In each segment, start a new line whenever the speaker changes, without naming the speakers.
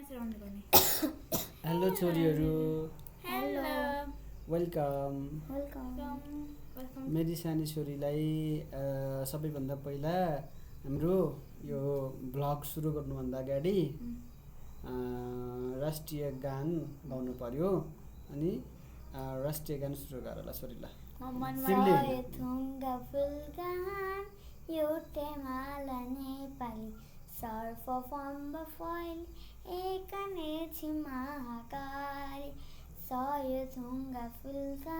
Hello छोरीहरू,
hello
welcome.
Welcome
मेरी सानी छोरीलाई सबैभन्दा पहिला हाम्रो यो भ्लग सुरु गर्नुभन्दा अगाडि राष्ट्रिय गान गाउनु पर्यो। अनि राष्ट्रिय गान सुरु गर ल छोरीलाई।
सय थुङ्गा फुलका एउटै माला नेपाली सर्वफम्ब फैल एकनै महाकारी सय थुङ्गा फुलका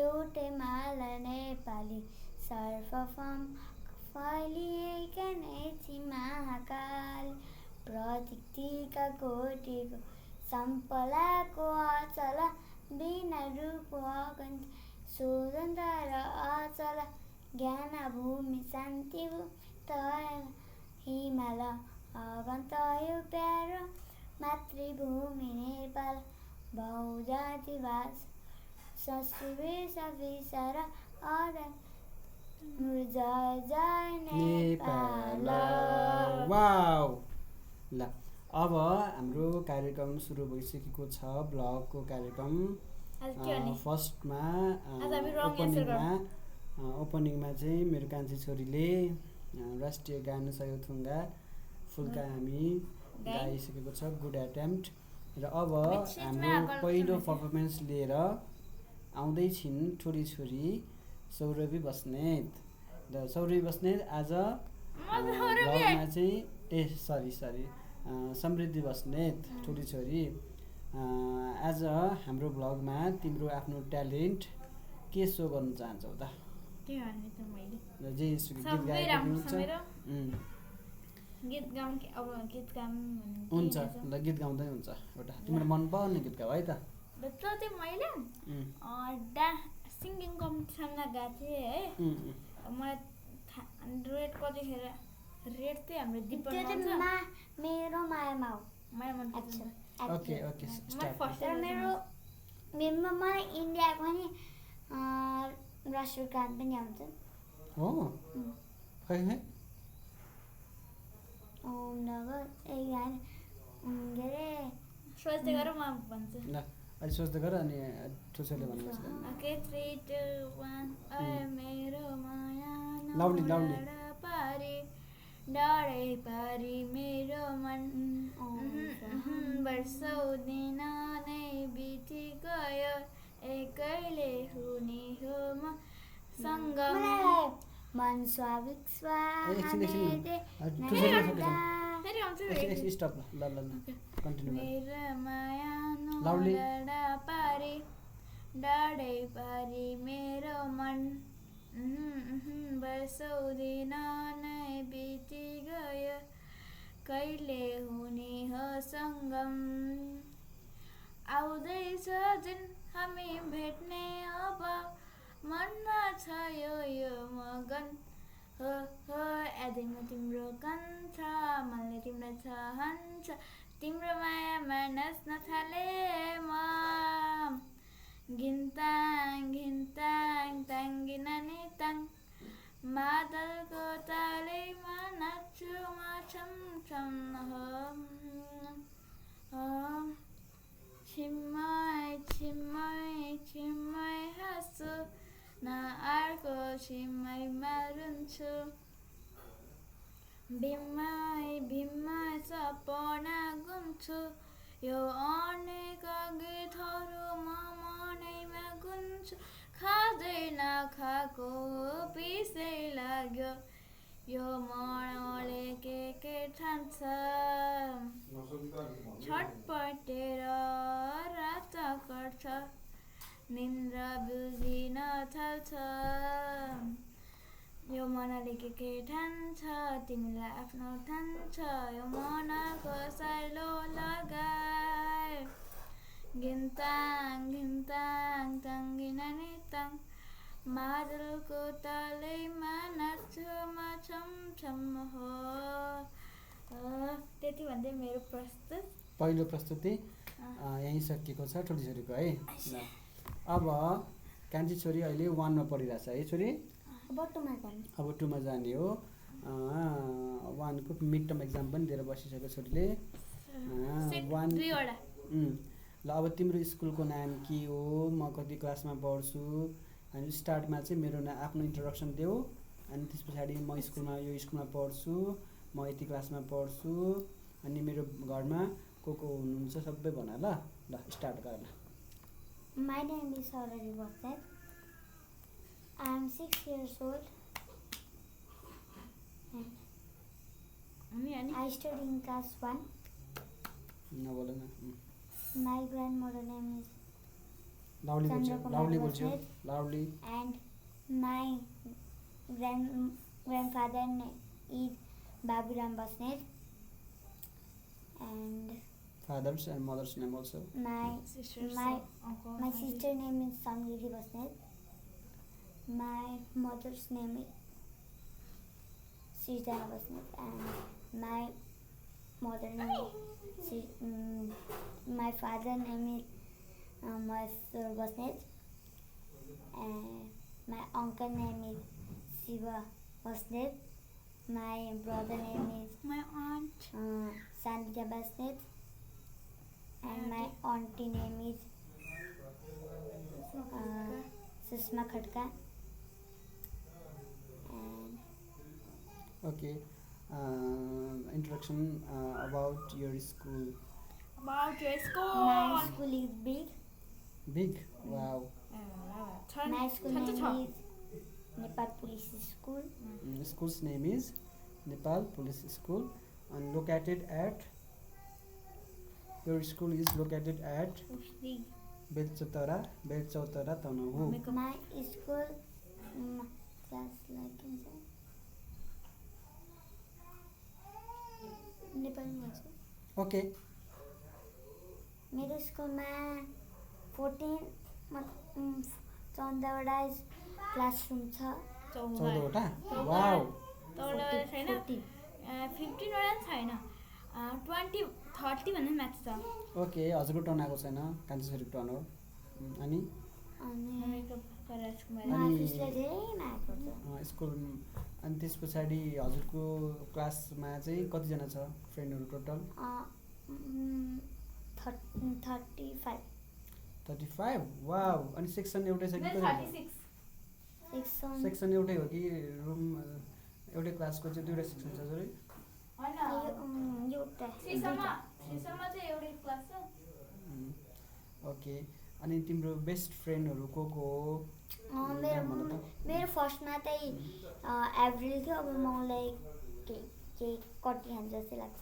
एउटै माला नेपाली सर्वफम्ब फैलिएका नै महाकाली प्रतीकका कोटीको सम्पलाको अचल बिना रूप अगन्त स्वतन्त्र र अचल ज्ञान भूमि शान्ति तय हिमाल अगन्त यो प्यारो मातृभूमि नेपाल बहुजाति भाषा संस्कृति विचार अदान जय जय नेपाल।
वाउ ल अब हाम्रो कार्यक्रम सुरु भइसकेको छ। ब्लगको कार्यक्रम फर्स्टमा ओपनिङमा चाहिँ मेरो कान्छी छोरीले राष्ट्रिय गान सय थुङ्गा फुलका हामी गाइसकेको छ। Good attempt. र अब हाम्रो पहिलो पर्फर्मेन्स लिएर आउँदैछिन् ठुली छोरी सौरभी बस्नेत। र सौरभी बस्नेत आज ब्लगमा चाहिँ सरी समृद्धि बस्नेत ठुली छोरी आज हाम्रो ब्लगमा तिम्रो आफ्नो ट्यालेन्ट के सो गर्न चाहन्छौ त? जे हुन्छ ल गीत गाउँदै हुन्छ। एउटा तिम्रो मनपर्ने गीत गाऊ है त।
मैले सिङ्गिङ कम्पिटिसनमा गएको थिएँ है। मलाई रेड कतिखेर रेड चाहिँ हाम्रो दिपनमा मेरो मायामा हो।
ओके
मेरो मलाई इन्डियाको पनि राष्ट्रिय गान पनि आउँछ।
हो खै है
के अरे सोच्दै गर म भन्छु
ल अहिले सोच्दै गर अनि ठुसोले भन्नुहोस्
मेरो माया
लाउली
डरै पारी मेरो मन वर्षौँ दिन नै बिति गयो एकैले हुने हो म सँगम मन स्वाभाविक मेरो माया लडा पारी डरै पारी मेरो मन वर्षौँ दिन नै बिति गयो कहिले हुने हो सङ्गम आउँदैछ जुन हामी भेट्ने अब मनमा छ यो मगन हो यादैमा तिम्रो कान्छ मनले तिम्रो चाहन्छ तिम्रो मायामा नाच्न थाले म घिन्ताङ ताङ्गिना नि ताङ मादलको तालैमा नाच्छु म छमछम छिम्मै हाँस्छु न अर्को छिम्मैमा रुन्छु भीममै सपना गुन्छु यो अनेक गीतहरू म मनैमा गुन्छु खाँदै नखाएको पिसै लाग्यो यो मनले के ठान्छ छटपटेर रात कर्छ निन्द्रा बुझिन थाल्छ यो मनले के ठान्छ तिमीलाई आफ्नो ठान्छ यो मनको साइलो लगाए घिन्ताङ ताङ्गिना नि ताङ मादलको तालैमा नाच्छु म छमछम हो। त्यति भन्दै मेरो
पहिलो प्रस्तुति यहीँ सकिएको छ ठुली छोरीको है। ल अब कान्छी छोरी अहिले 1 मा पढिरहेछ है छोरी? अब 2 मा जाने हो। 1 को मिड टर्म एक्जाम पनि दिएर बसिसक्यो छोरीले। वान
दुईवटा
ल अब तिम्रो स्कुलको नाम के हो, म कति क्लासमा पढ्छु, अनि स्टार्टमा चाहिँ मेरो आफ्नो इन्ट्रोडक्सन देऊ, अनि त्यस पछाडि म स्कुलमा यो स्कुलमा पढ्छु, म यति क्लासमा पढ्छु, अनि मेरो घरमा को हुनुहुन्छ सबै भन ल। ल स्टार्ट गर ल।
My name is Saurabhi Bhagat. I am 6 years old and I study in class 1.
नबोल न।
My grandmother name is
loudly बोल्छु, लाउडली बोल्छु,
Bhagat
loudly.
and my grandfather name is Baburam Bhagat and
Fathers and mothers name also.
my
sisters,
my
uncle,
my
auntie.
sister name is Samriti Bhagat. My mother's name is Sridhara Bhagat and my mother name is my father name is Masur Bhagat and my uncle name is Shiva Bhagat. My brother name is
My aunt.
Sandhya Bhagat and my auntie name is Sushma Khadka. And
Okay. Introduction about your school.
About your
my
school.
school is big.
Big. Wow.
My school name is Nepal Police School.
School's name is Nepal Police School, and located at. Your school is located at Belchautara, Tanahu.
My school just like inside नेपालमा छ।
Okay.
मेरो स्कुलमा 14 14वटा classroom छ।
14वटा? Wow.
छैन 15 वटा छैन 20 30 भन्ने math छ।
ओके, हजुरको टर्न आएको छैन, कान्छीछोरीको टर्न हो। अनि
माफिसलाई धेरै मार्क छ।
स्कुल, अनि त्यस पछाडि हजुरको क्लासमा चाहिँ कतिजना छ फ्रेन्डहरू टोटल?
35।
35? वाउ। अनि सेक्सन एउटै छ कि कति?
36
सेक्सन एउटै हो कि रुम एउटै क्लासको चाहिँ दुईवटा सेक्सन छ सरी? ओके। अनि तिम्रो बेस्ट फ्रेन्डहरू को हो?
मेरो फर्स्टमा चाहिँ एप्रिल थियो। अब मलाई केही कटिहाल्छ जस्तै लाग्छ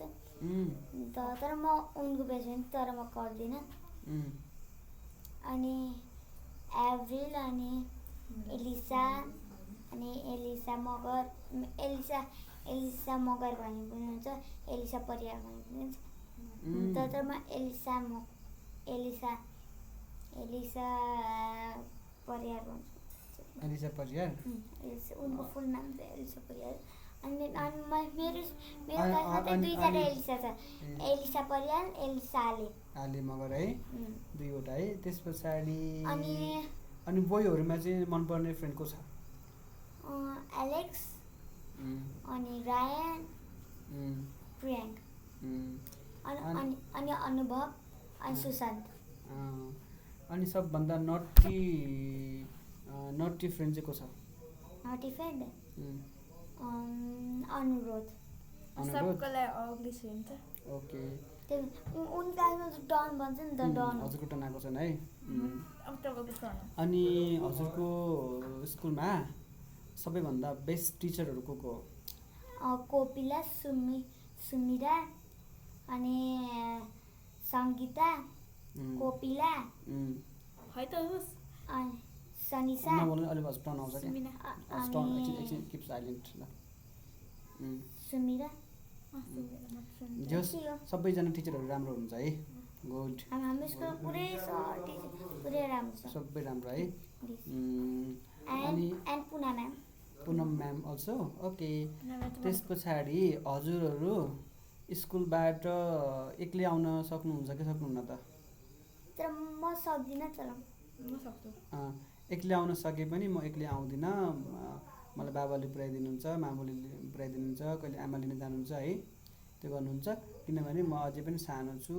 तर म उनको बेस्ट फ्रेन्ड, तर म गर्दिनँ। अनि एप्रिल, अनि एलिसा, अनि एलिसा मगर भन्ने पनि हुन्छ, एलिसा परियार भन्ने पनि हुन्छ। तर म एलिसा परियार भन्छु।
एलिसा परियार?
उनको फुल नाम चाहिँ एलिसा परियार। अनि मेरो क्लासमा चाहिँ दुईजना एलिसा छ, एलिसा परियार, एलिसा
आले मगर है, दुईवटा है। त्यस पछाडि
अनि
बोयहरूमा चाहिँ मनपर्ने फ्रेन्ड को छ?
एलेक्स, अनि रायन, प्रियाङ्क, अनि अनुभव, अनि सुशान्त।
अनि सबभन्दा नटी फ्रेन्ड चाहिँ को छ?
नटी फ्रेन्ड अनुरोध।
ओके।
उन क्लासमा डन भन्छ नि त, डन।
हजुरको टर्न आएको छैन है। अनि हजुरको स्कुलमा सबैभन्दा बेस्ट टिचरहरू को हो?
कोपिला, सुमिरा, अनि सङ्गीता, कोपिला, अनि सनिसा।
अलि हजुर टर्न आउँछ क्या? किप साइलेन्ट ल।
सुमिरा।
जस सबैजना टिचरहरू राम्रो हुन्छ है? गुड।
हाम्रो स्कुल पुरै टिचर पुरै राम्रो छ,
सबै राम्रो है?
अनि
पुनम म्याम अल्सो? ओके। त्यस पछाडि हजुरहरू स्कुलबाट एक्लै आउन सक्नुहुन्छ कि सक्नुहुन्न त?
तर म सक्दिनँ, तर म सक्छु।
एक्लै आउन सके पनि म एक्लै आउँदिनँ, मलाई बाबाले पुऱ्याइदिनुहुन्छ, मामुले पुऱ्याइदिनुहुन्छ, कहिले आमाले नै जानुहुन्छ है। त्यो गर्नुहुन्छ किनभने म अझै पनि सानो छु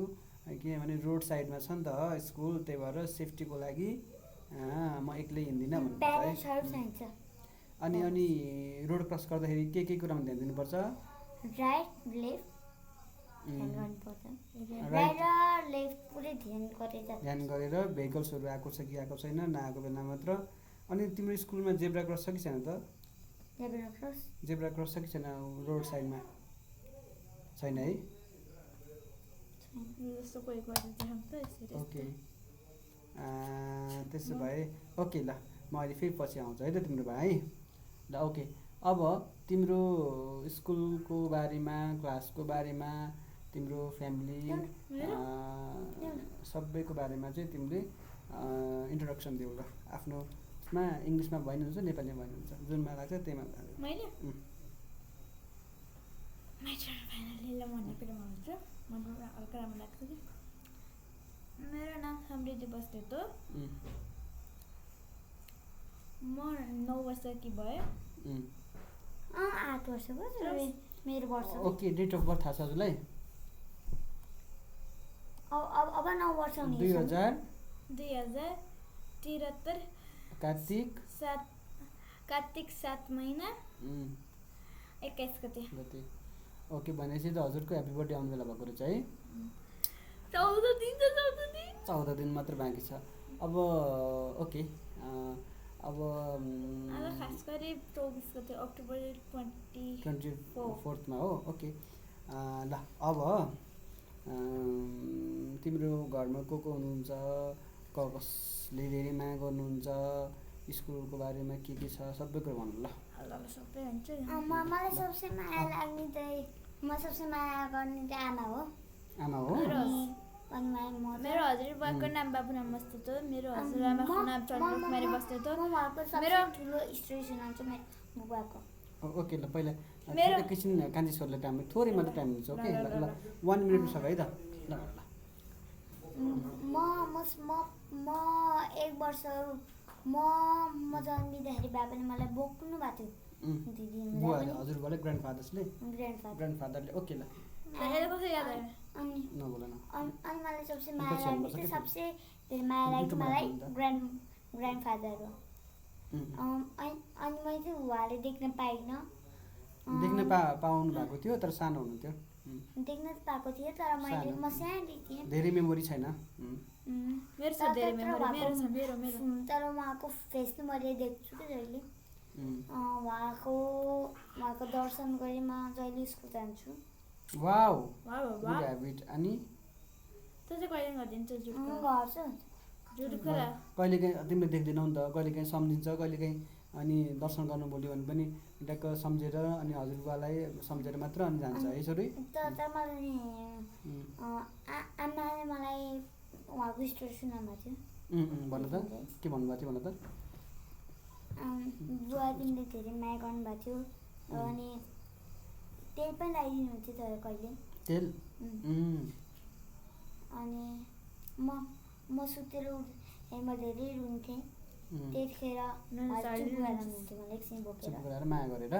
किनभने रोड साइडमा छ नि त स्कुल त्यही भएर सेफ्टीको लागि म एक्लै हिँड्दिनँ
प्यारेन्ट्सहरू
भन्नुहुन्छ
चाहिन्छ
अनि रोड क्रस गर्दाखेरि के कुरामा ध्यान दिनुपर्छ
राइट लेफ्ट ध्यान गर्नुपर्छ
राइट
राइट र लेफ्ट पुरै ध्यान गरेर
ध्यान गरेर भेहिकल्सहरू आएको छ कि आएको छैन नआएको बेला मात्र अनि तिम्रो स्कुलमा जेब्रा क्रस छ कि छैन त
जेब्रा क्रस
जेब्रा क्रस छ कि छैन रोड साइडमा छैन है
जस्तो कोही गरेर देखाउँ त यसरी
ओके त्यसो भए ओके ल म अहिले फेरि पछि आउँछु है त तिम्रो भाइ ल ओके अब तिम्रो स्कुलको बारेमा क्लासको बारेमा तिम्रो फ्यामिली सबैको बारेमा चाहिँ तिमीले इन्ट्रोडक्सन देऊ ल आफ्नोमा इङ्ग्लिसमा भन्नुहुन्छ नेपालीमा भन्नुहुन्छ जुनमा लाग्छ त्यहीमा
मैले फाइनली भन्ने कुरामा हुन्छ मलाई हल्का राम्रो लाग्छ कि मेरो नाम समृद्धि बस्नेत हो म 9 वर्षकी भएँ
8 वर्षको मेरो वर्ष
ओके डेट अफ बर्थ थाहा छ हजुरलाई
अब 9 वर्ष हुने
2073 कार्तिक 7 महिना 21 गते
ओके भनेपछि त हजुरको ह्याप्पी बर्थडे आउने बेला भएको रहेछ है 14 दिन मात्र बाँकी छ अब ओके अब
खास गरी 24 गते अक्टोबर
24मा हो ओके ल अब तिम्रो घरमा को हुनुहुन्छ कसले धेरै माया गर्नुहुन्छ स्कुलको बारेमा के छ सबै कुरा भन्नु ल
सबै हुन्छ
मलाई सबसे माया लाग्ने चाहिँ म सबसे माया गर्ने चाहिँ आमा हो
मेरो हजुरबाको नाम बाबुराम बस्नेत हो मेरो हजुरआमाको नाम चन्द्रकुमारी बस्नेत हो मेरो
ठुलो स्टोरी सुनाउँछु मेरो बुबाको
ओके ल पहिला एकैछिन कान्छी छोरीलाई टाइम थोरै मात्र टाइम दिन्छ ओके ल 1 मिनट छ है त ल
म 1 वर्ष म जन्मिँदाखेरि बाबाले मलाई बोक्नु भएको थियो दिदी
हजुरबाले ग्रान्डफादरले ओके ल
अनि मलाई सबसे माया लाग्ने सबसे धेरै माया लाग्ने मलाई ग्रान्डफादर हो अनि मैले चाहिँ उहाँले देख्न पाइनँ
देख्न पाउनु भएको थियो तर सानो हुनुहुन्थ्यो
देख्न त पाएको थिएँ तर मैले म सानो थिएँ
धेरै मेमोरी छैन
तर उहाँको फेस चाहिँ मैले देख्छु कि जहिले उहाँको दर्शन गरेँ म जहिले स्कुल जान्छु
वाउ गुड ह्याबिट अनि
त्यो चाहिँ कहिले गरिदिन्छ
गर्छु
कहिलेकाहीँ तिमीले देख्दैनौ नि त कहिलेकाहीँ सम्झिन्छ कहिलेकाहीँ अनि दर्शन गर्नु बोल्यो भने पनि ट्याक्क सम्झेर अनि हजुरबालाई सम्झेर मात्र अनि जान्छ है छोरी
तर मलाई आमाले मलाई उहाँको स्टोरी सुनाउनु थियो
भन त के भन्नुभएको थियो भन त
बुवा तिमीले धेरै माया गर्नुभएको थियो अनि तेल पनि लगाइदिनु हुन्थ्यो तर कहिले
तेल
अनि म सुतेर म धेरै रुन्थेँ त्यतिखेर हुनुहुन्थ्यो मलाई एकछिन बोकेर
माया गरेर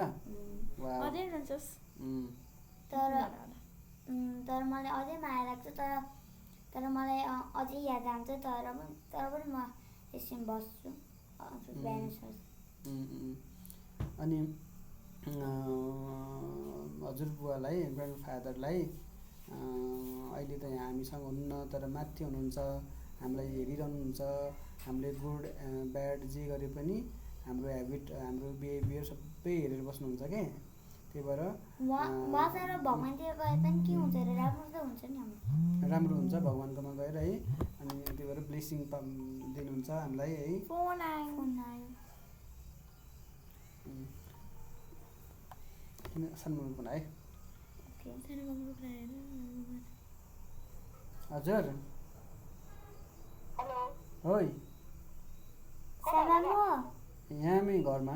तर मलाई अझै माया लाग्छ तर मलाई अझै याद आउँछ तर पनि म एकछिन बस्छु बिहान
अनि हजुरबुवालाई ग्रान्डफादरलाई अहिले त यहाँ हामीसँग हुनुहुन्न तर माथि हुनुहुन्छ हामीलाई हेरिरहनुहुन्छ हामीले गुड ब्याड जे गरे पनि हाम्रो ह्याबिट हाम्रो बिहेभियर सबै हेरेर बस्नुहुन्छ क्या त्यही भएर
तर भगवान्तिर गए पनि के हुन्छ अरे राम्रो त हुन्छ नि
राम्रो हुन्छ भगवान्कोमा गएर है अनि त्यही भएर ब्लेसिङ दिनुहुन्छ हामीलाई है
फोन आयो
किन सानो फोन आयो हजुर
हेलो
ओइ
सानो
यहाँ मी घरमा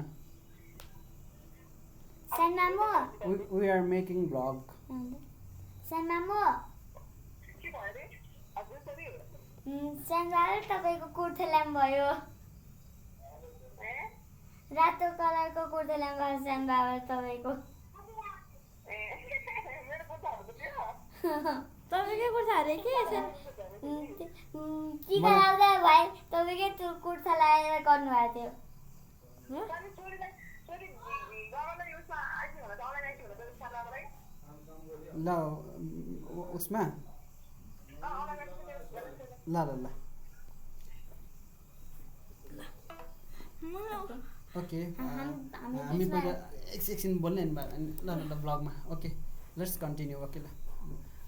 सानो
we are making vlog
सानो
के भयो रे हजुर सरी
सानो तपाईको कुर्ता ल्याम भयो रातो कलरको कुर्ता ल्याम भयो सानो बाबा तपाईको
मेरो कुर्ताहरु त
तपाईँकै कुर्ता अरे के
टिका लाउँदा भाइ तपाईँकै त्यो कुर्ता लगाएर गर्नुभएको थियो
ल उसमा ल ल ल ओके हामी पहिला एकछिन बोल्ने नि ल ल ल ब्लगमा ओके लेट्स कन्टिन्यू ओके ल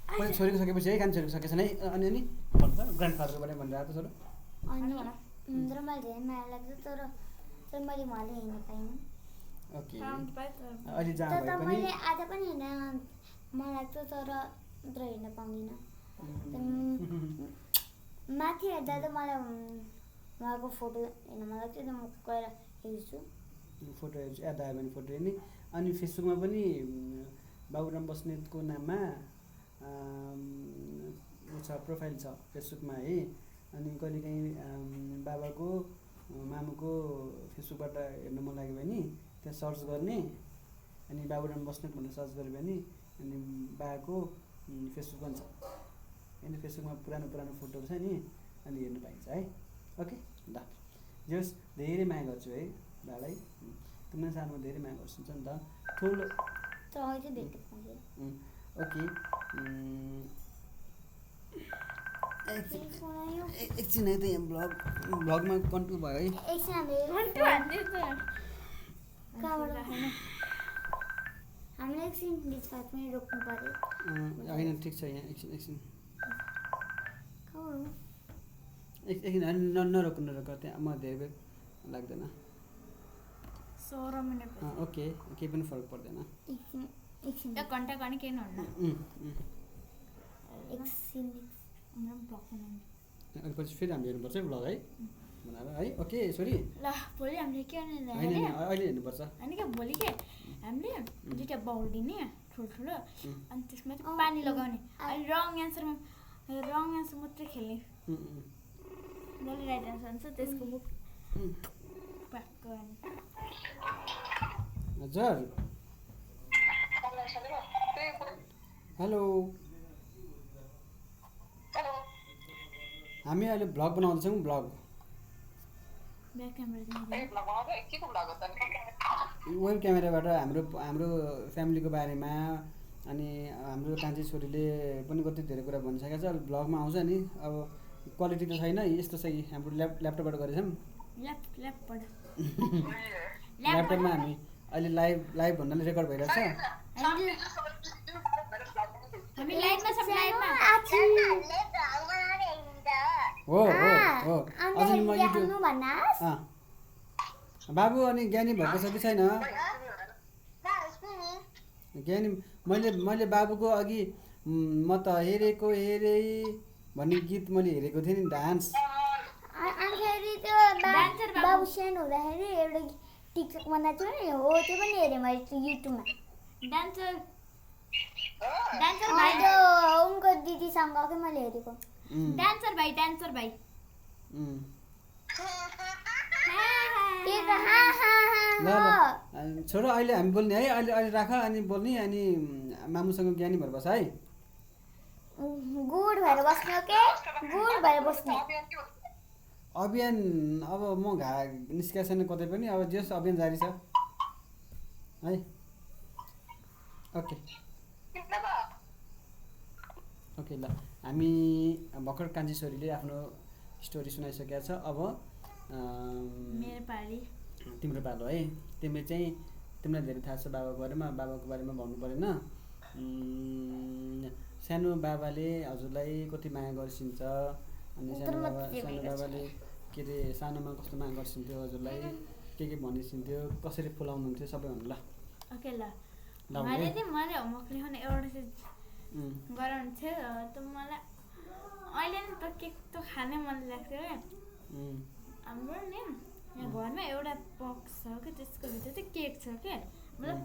पहिला छोरीको सकेपछि है कान छोरीको सकेछ है अनि भन्नु त ग्रान्डफादरको बारेमा भनेर आएको छोरो
अनि तर मलाई धेरै माया लाग्छ तर मैले उहाँले हेर्न पाइनँ
ओके अहिले जहाँ
तर
भए पनि
मैले आज पनि हेर्न मन लाग्छ तर हेर्न पाउँदिनँ माथि हेर्दा त मलाई उहाँको फोटो हेर्न मन लाग्छ म गएर हेर्छु
फोटो हेर्छु याद आयो भने फोटो हेर्ने अनि फेसबुकमा पनि बाबुराम बस्नेतको नाममा छ प्रोफाइल छ फेसबुकमा है अनि कहिलेकाहीँ बाबाको मामुको फेसबुकबाट हेर्न मन लाग्यो भने त्यहाँ सर्च गर्ने अनि बाबुराम बस्नेत भनेर सर्च गऱ्यो भने अनि बाबाको फेसबुक पनि छ होइन फेसबुकमा पुरानो पुरानो फोटोहरू छ नि अनि हेर्नु पाइन्छ है ओके ल जे होस् धेरै माया गर्छु है बाबालाई तिमीलाई सानोमा धेरै माया गर्छु नि त ठुलो ओके एकछिन है त यहाँ भ्लगमा कन्ट्रोल भयो है
हामीले एकछिन 5 मिनट रोक्नु पर्यो
होइन ठिक छ यहाँ एकछिन एकछिन नरोक्नु त्यहाँ म धेरै बेर लाग्दैन
16 मिनट
ओके केही पनि फरक पर्दैन
एक घन्टा गर्ने केही नहुन्न
अनि पछि फेरि हामीले हेर्नुपर्छ है ब्लग है भनेर है ओके छोरी
ल भोलि हामीले के गर्ने
होइन अहिले हेर्नुपर्छ
होइन क्या भोलि के हामीले दुईवटा बाउल दिने ठुल्ठुलो अनि त्यसमा चाहिँ पानी लगाउने अनि रङ एन्सर मात्रै खेल्ने जसले राइट एन्सर हुन्छ त्यसको मुख पाक्क
हजुर हेलो हामी अहिले भ्लग बनाउँदैछौँ भ्लग
ब्याक क्यामेरा
वेब क्यामेराबाट हाम्रो फ्यामिलीको बारेमा अनि हाम्रो कान्छी छोरीले पनि कति धेरै कुरा भनिसकेको छ भ्लगमा आउँछ नि अब क्वालिटी त छैन यस्तो चाहिँ हाम्रो ल्यापटपबाट गरेछौँ ल्यापटपमा हामी अहिले लाइभ भन्नाले रेकर्ड भइरहेको छ हो अझ म युट्युब बाबु अनि ज्ञानी भएको छ कि छैन ज्ञानी मैले बाबुको अघि म त हेरेको हेरे भन्ने गीत मैले हेरेको थिएँ नि डान्स
बाबु सानो हुँदाखेरि एउटा टिकटक बनाएको थियो नि हो त्यो पनि हेरेँ मैले युट्युबमा
डान्सर
उनको दिदीसँग के मैले हेरेको
डान्सर भाइ
ल छोरो अहिले हामी बोल्ने है अहिले राख अनि बोल्ने अनि मामुसँग ज्ञानी भएर बस है
गुड भएर बस्ने ओके गुड भएर बस्ने
अभियान अब म निस्केको छैन कतै पनि अब जस अभियान जारी छ है ओके ओके ल हामी भर्खर कान्छी छोरीले आफ्नो स्टोरी सुनाइसकेको छ अब
मेरो पाली
तिम्रो पालो है तिमीलाई धेरै थाहा छ बाबाको बारेमा भन्नु परेन सानो बाबाले हजुरलाई कति माया गर्छिन्छ अनि सानो बाबाले के अरे सानोमा कस्तो माया गर्छिन्थ्यो हजुरलाई के भनिसिन्थ्यो कसरी फुलाउनुहुन्थ्यो सबै भन्नु ल
ओके ल मैले होमवर्क लेखाउने एउटा चाहिँ गराउनु थियो त मलाई अहिले नि त केक त खानै मन लाग्थ्यो क्या हाम्रो नि यहाँ घरमा एउटा बक्स छ कि त्यसको भित्र चाहिँ केक छ क्या मतलब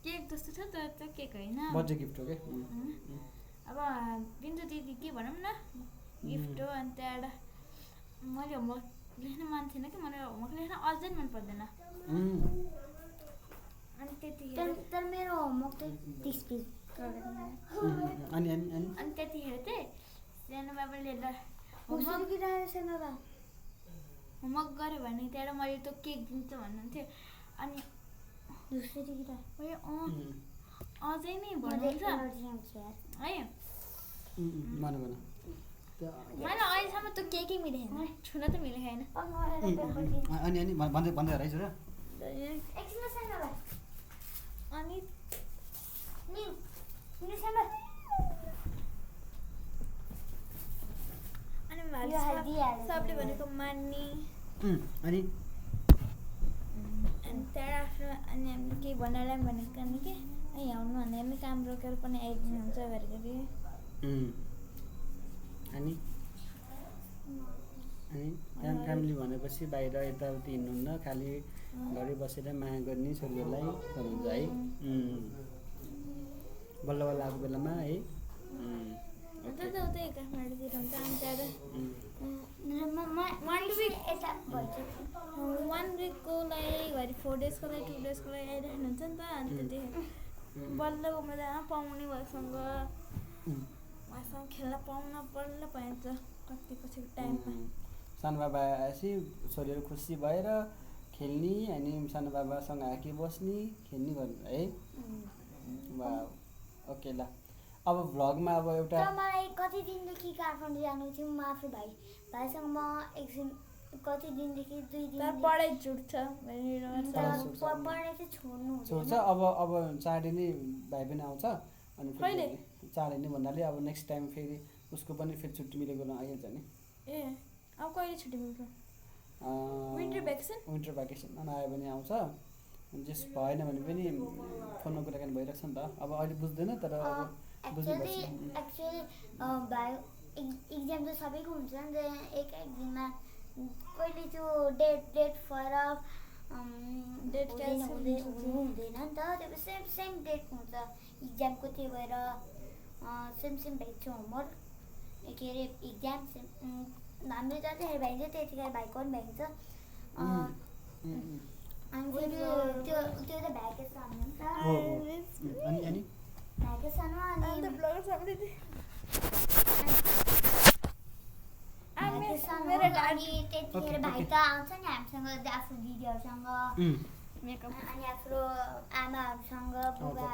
केक जस्तो छ तर त्यो केक होइन
बर्थडे गिफ्ट हो क्या
अब बिन्दु दिदी के भनौँ न गिफ्ट हो अनि त्यहाँबाट मैले होमवर्क लेख्न मन थिएन कि मलाई होमवर्क लेख्न अझै मन पर्दैन अनि त्यतिखेर
तर मेरो होमवर्क त 30 पेज
अनि अनि अनि
अनि त्यतिखेर चाहिँ सानो बाबाले होमवर्क गऱ्यो भने त्यहाँबाट मैले त्यो केक दिन्छु भन्नुहुन्थ्यो अनि अझै नै भन्नुहुन्छ है
भन भन
मलाई अहिलेसम्म त्यो केकै मिलेन छुन त मिलेको छैन
अनि अनि भन्दै भन्दै रहेछ र
अनि सबले भनेको मान्ने
अनि
त्यहाँ आफ्नो अनि हामीले केही बनाएर भनेको नि के आउनु भन्दा पनि काम रोकेर पनि आइदिनुहुन्छ घरिघरि
अनि अनि फ्यामिली भनेपछि बाहिर यताउति हिँड्नुहुन्न खालि घरै बसेर माया गर्ने छोरीहरूलाई भन्नुहुन्छ है बल्ल बल्ल आएको बेलामा है
उतै काठमाडौँतिर हुन्छ अनि त्यहाँबाट 1 विकको लागि घरि 4 डेजको लागि 2 डेजको लागि आइराख्नुहुन्छ नि त अनि त्यतिखेर बल्ल मजा पाउने भएसँग उहाँसँग खेल्न पाउन बल्ल पाइन्छ कति पछि टाइममा
सानो बाबा आएपछि छोरीहरू खुसी भएर खेल्ने अनि सानो बाबासँग आएकी बस्ने खेल्ने गर्नु है वा ओके ल अब भ्लगमा अब एउटा
मलाई कति दिनदेखि काठमाडौँ जानु थियो म आफै भाइसँग म एकछिन कति दिनदेखि 2 दिन
पढाइ छुट्छ
पढाइ चाहिँ
छोड्छ अब चाँडै नै भाइ पनि आउँछ अनि फेरि चाँडै नै भन्नाले अब नेक्स्ट टाइम फेरि उसको पनि फेरि छुट्टी मिलेको आइहाल्छ नि
ए अब कहिले छुट्टी मिल्छ विन्टर
भ्याकेसन
आयो भने आउँछ जस भएन भने पनि फोनमा कुराकानी भइरहेको छ नि त अब अहिले बुझ्दैन तर अब
एक्चुअली भाइ इक्जाम त सबैको हुन्छ नि त एक दिनमा कहिले त्यो डेट फरक
डेट
हुँदैन नि त त्यो सेम डेट हुन्छ इक्जामको त्यही भएर सेम भेट्छ होमवर्क के अरे इक्जाम हामीले जतिखेर भ्याइन्छ त्यतिखेर भाइको पनि भ्याइन्छ अनि फेरि त्यो त भ्याकेसन हो नि त भ्याकेसनमा अनि त्यतिखेर भाइ त आउँछ नि हामीसँग आफ्नो दिदीहरूसँग अनि आफ्नो आमाहरूसँग बुबा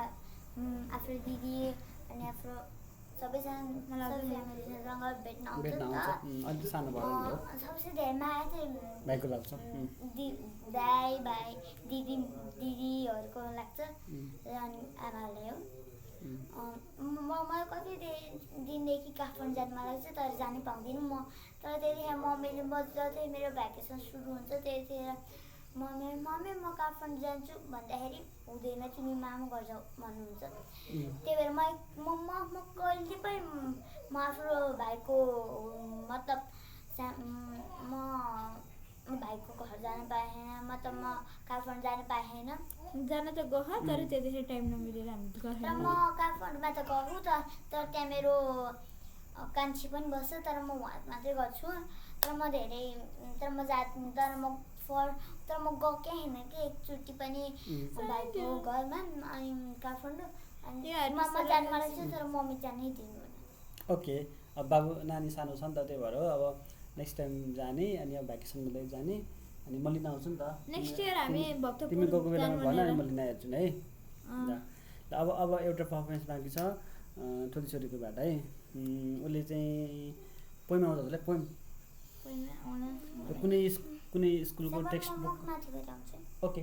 आफ्नो दिदी अनि आफ्नो सबैसँग फ्यामिलीसँग भेट्न आउँछ नि त सबसे धेरै माया चाहिँ भाइ दिदीहरूको लाग्छ अनि आमाहरूले हो मलाई कति दिनदेखि काठमाडौँ जानु मन लाग्छ तर जानै पाउँदिनँ म तर त्यतिखेर मम्मीले जति मेरो भ्याकेसन सुरु हुन्छ त्यतिखेर मम्मी म काठमाडौँ जान्छु भन्दाखेरि हुँदैन तिमी मामा घर जाऊ भन्नुहुन्छ त्यही भएर म कहिले पनि म आफ्नो भाइको मतलब म भाइको घर जान पाएन मतलब म काठमाडौँ जान पाएन
जान त गयो तर त्यतिखेर टाइम नमिलेर हामी
तर म काठमाडौँमा त गएको तर त्यहाँ मेरो कान्छी पनि बस्छ तर म उहाँ मात्रै गर्छु तर म धेरै तर म गएकै छैन कि एकचोटि पनि भाइको घरमा अनि काठमाडौँ अनि म जानु मन लाग्छ तर मम्मी जानै दिनुहुन्न
ओके अब बाबु नानी सानो छ नि त त्यही भएर अब नेक्स्ट टाइम जाने अनि अब भ्याकेसन मिलेर जाने अनि म लिन आउँछु नि त
नेक्स्ट इयर हामी भक्तपुर
तिमी गएको बेलामा भन अनि म लिन आइहाल्छु नि है ल अब एउटा पर्फर्मेन्स बाँकी छ ठुली छोरीको बाट है उसले चाहिँ पोइम आउँछ उसलाई पोइम कुनै स्कुलको टेक्स्ट बुक ओके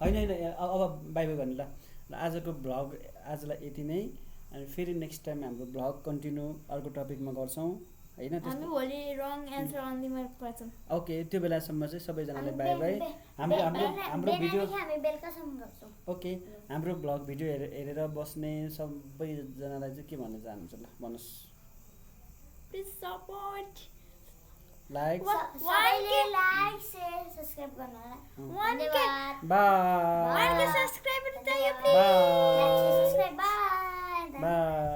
होइन अब बाई भन्नु ल आजको भ्लग आजलाई यति नै अनि फेरि नेक्स्ट टाइम हाम्रो भ्लग कन्टिन्यू अर्को टपिकमा गर्छौँ होइन ओके त्यो बेलासम्म चाहिँ सबैजनाले बाई हाम्रो भिडियो ओके हाम्रो भ्लग भिडियो हेरेर बस्ने सबैजनालाई चाहिँ के भन्न चाहनुहुन्छ ल भन्नुहोस् लाइक
शेयर सब्सक्राइब गर्न
बाई
बाई